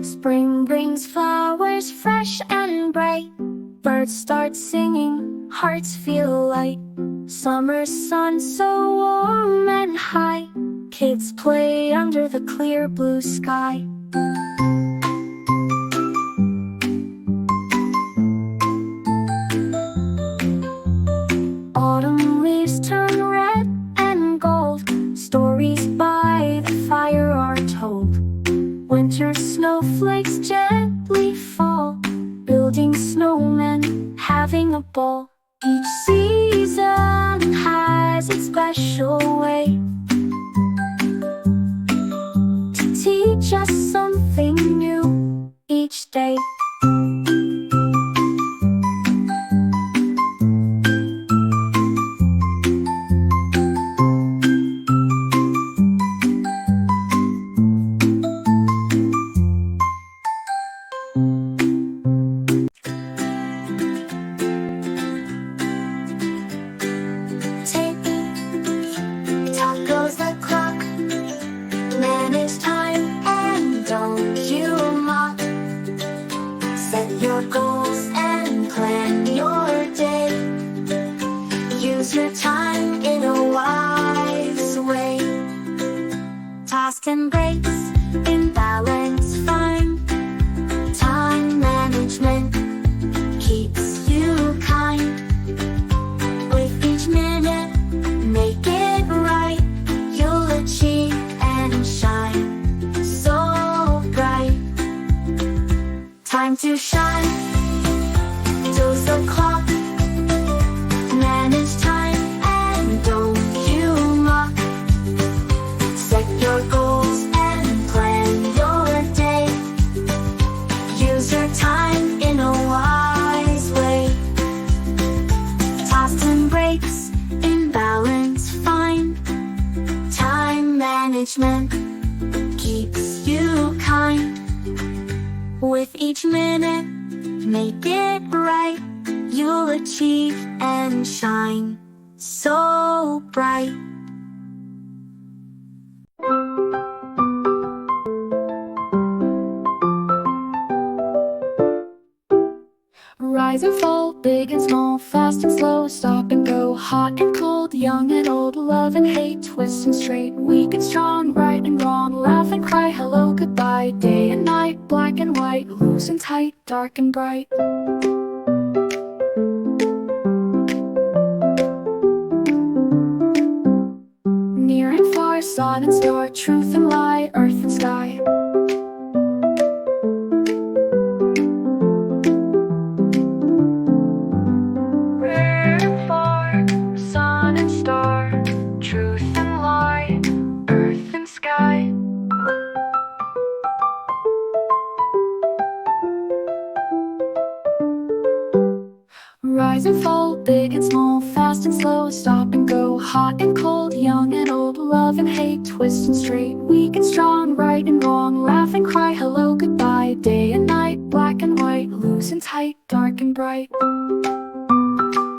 Spring brings flowers fresh and bright. Birds start singing, hearts feel light. Summer's sun so warm and high. Kids play under the clear blue sky. Autumn leaves turn red and gold. Stories by the fire are told. Winter snowflakes gently fall, building snowmen, having a ball. Each season has its special way to teach us something new each day. Goes the clock, manage time and don't you mock. Set your goals and plan your day. Use your time in a wise way. Task and breaks in balance find. Time management keeps you kind. With each minute, make it right. You'll achieve and shine so bright. Time to shine. Goes the clock. Manage time and don't you mock. Set your goals and plan your day. Use your time in a wise way. Tasks and breaks in balance find. Time management keeps you kind. With each minute, make it right. You'll achieve and shine so bright. Rise and fall, big and small, fast and slow, stop and go, hot and cold, young and old, love and hate, twist and straight, weak and strong, right and wrong, laugh and cry, hello, goodbye, day and night, black and white, loose and tight, dark and bright. Near and far, sun and star, truth and lie, earth and sky. Rise and fall, big and small, fast and slow, stop and go, hot and cold, young and old, love and hate, twist and straight, weak and strong, right and wrong, laugh and cry, hello, goodbye, day and night, black and white, loose and tight, dark and bright.